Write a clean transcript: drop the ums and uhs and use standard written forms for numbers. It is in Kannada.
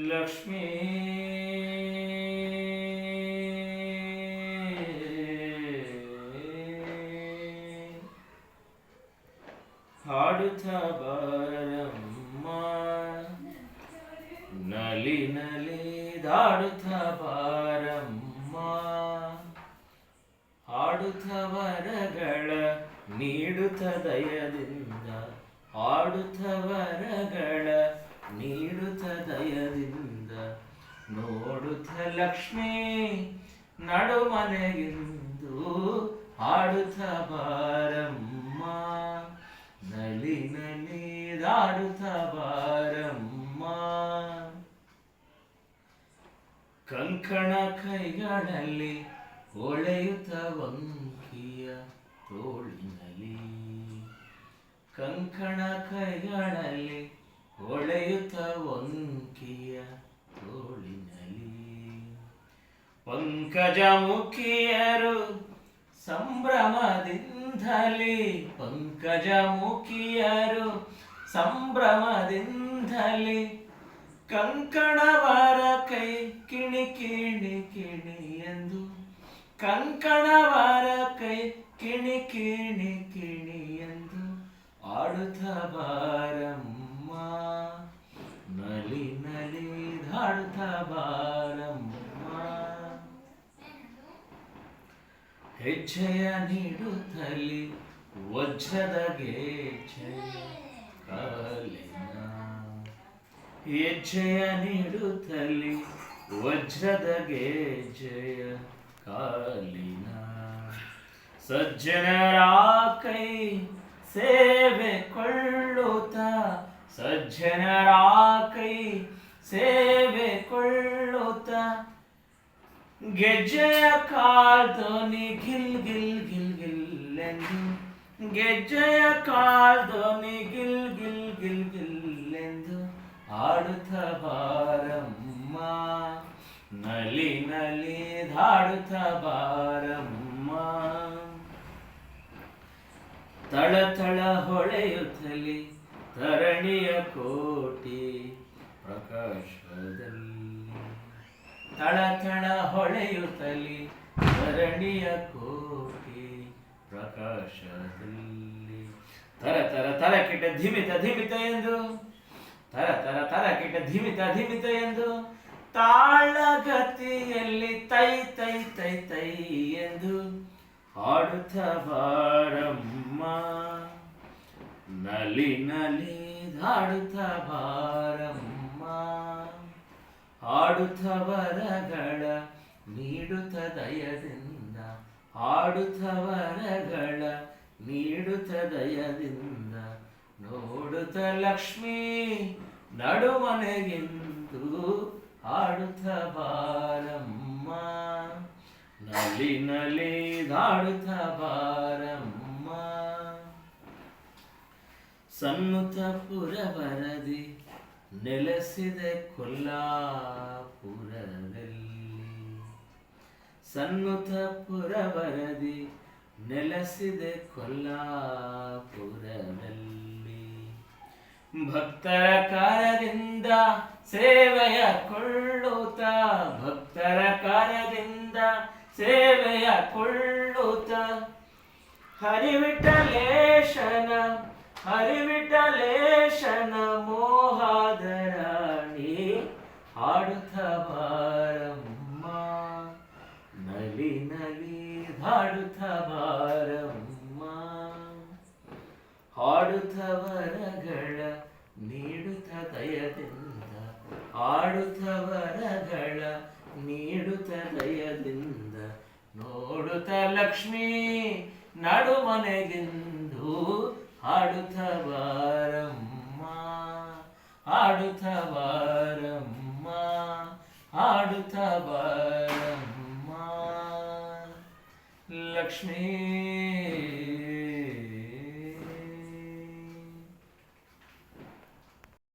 ಲಕ್ಷ್ಮೀ ಹಾಡುತ್ತ ಬಾರಮ್ಮ ನಲಿ ನಲಿ ದಾಡುತ್ತ ಬಾರಮ್ಮ ಹಾಡುತ್ತ ವರಗಳ ನೀಡುತ್ತ ದಯದಿಂದ ಹಾಡುತ್ತ ವರಗಳ ನೀಡುತ್ತ ದಯದಿಂದ ನೋಡುತ್ತ ಲಕ್ಷ್ಮೀ ನಡುಮನೆಗಿಂದು ಹಾಡುತ್ತ ಬಾರಮ್ಮ ನಲಿ ನಲಿ ದಾಡುತ್ತ ಬಾರಮ್ಮ ಕಂಕಣ ಕೈಗಳಲ್ಲಿ ಹೊಳೆಯುತ್ತ ವಂಕಿಯ ತೋಳಿನಲ್ಲಿ ಕಂಕಣ ಕೈಗಳಲ್ಲಿ ಹೊಳೆಯುತ್ತ ವಂಕಿಯ ತೋಳಿನಲ್ಲಿ ಪಂಕಜ ಮುಖಿಯರು ಸಂಭ್ರಮದಿಂದಲೇ ಪಂಕಜ ಮುಖಿಯರು ಸಂಭ್ರಮದಿಂದಲೇ ಕಂಕಣವರ ಕೈ ಕಿಣಿ ಕಿಣಿ ಕಿಣಿ ಎಂದು ಕಂಕಣವರ ಕೈ ಕಿಣಿ ಕಿಣಿ ಕಿಣಿ ಎಂದು ಆಡುತ್ತ ಬಾರಮ್ಮ ನಲಿ ನಲಿ ದಾಡುತ್ತ ಬಾರಮ್ಮ ಹೆಜ್ಜೆಯ ನೀಡುತ್ತಲಿ ವಜ್ರದ ಗೆಜ್ಜೆಯ ಕಾಲಿನ ಹೆಜ್ಜೆಯ ನೀಡುತ್ತಲಿ ವಜ್ರದ ಗೆಜ್ಜೆಯ ಕಾಲಿನ ಸಜ್ಜನರ ಕೈ ಸೇವೆ ಕೊಳ್ಳುತ್ತ ಸಜ್ಜನರ ಕೈ ಸೇವೆ ಕೊಳ್ಳುತ್ತ ಗೆಜ್ಜೆಯ ಕಾಲ್ದೋನಿ ಗಿಲ್ ಗಿಲ್ ಗಿಲ್ ಗಿಲ್ ಎಂದು ಗೆಜ್ಜೆಯ ಕಾಲ್ದೋನಿ ಗಿಲ್ ಗಿಲ್ ಗಿಲ್ ಗಿಲ್ ಎಂದು ಆಡುತ್ತ ಬಾರಮ್ಮ ನಲಿ ನಲಿ ದಾಡುತ್ತ ಬಾರಮ್ಮ ತಳ ತಳ ಹೊಳೆಯುತ್ತಲಿ ತರಣಿಯ ಕೋಟಿ ಪ್ರಕಾಶದಲ್ಲಿ ತಳ ತಳ ಹೊಳೆಯುತ್ತಲಿ ಧರಣಿಯ ಕೋಟಿ ಪ್ರಕಾಶದಲ್ಲಿ ತರ ತರ ತರ ಕಿಟ ಧಿಮಿತ ಧಿಮಿತ ಎಂದು ತರ ತರ ತರ ಕಿಟ ಧಿಮಿತ ಧಿಮಿತ ಎಂದು ತಾಳಗತಿಯಲ್ಲಿ ತೈ ತೈ ತೈ ತೈ ಎಂದು ಹಾಡುತ್ತ ಬಾರಮ್ಮ ನಲಿ ನಲಿ ದಾಡುತ್ತ ಬಾರಮ್ಮ ಹಾಡುತ್ತ ವರಗಳ ನೀಡುತ್ತ ದಯದಿಂದ ಹಾಡುತ್ತ ವರಗಳ ನೀಡುತ್ತ ದಯದಿಂದ ನೋಡುತ್ತ ಲಕ್ಷ್ಮೀ ನಡುಮನೆಗಿಂದು ಹಾಡುತ್ತ ಬಾರಮ್ಮ ನಲಿ ನಲಿ ದಾಡುತ್ತ ಬಾರಮ್ಮ ಸನ್ನುತ ಪುರವರದಿ ನೆಲೆಸಿದೆ ಕೊಲ್ಲಾಪುರದಲ್ಲಿ ಸನ್ನುತ ಪುರವರದಿ ನೆಲೆಸಿದೆ ಕೊಲ್ಲಾಪುರದಲ್ಲಿ ಭಕ್ತರ ಕಾರ್ಯದಿಂದ ಸೇವೆಯ ಕೊಳ್ಳುತ್ತ ಭಕ್ತರ ಕಾರ್ಯದಿಂದ ಸೇವೆಯ ಕೊಳ್ಳುತ್ತ ಹರಿವಿಠಲೇಶನ ಹರಿವಿಠಲೇಶನ ಮೋಹಾದರಾಣಿ ಹಾಡುತ್ತ ಬಾರಮ್ಮ ನಲಿ ನಲಿ ದಾಡುತ್ತ ಬಾರಮ್ಮ ಹಾಡುತ್ತ ವರಗಳ ನೀಡುತ್ತ ದಯದಿಂದ ಹಾಡುತ್ತ ವರಗಳ ನೀಡುತ್ತ ದಯದಿಂದ ನೋಡುತ್ತ ಲಕ್ಷ್ಮೀ ನಡುಮನೆಗಿಂದು ಹಾಡುತ್ತ ಬಾರಮ್ಮ ಹಾಡುತ್ತ ಬಾರಮ್ಮ ಹಾಡುತ್ತ ಬಾರಮ್ಮ ಲಕ್ಷ್ಮೀ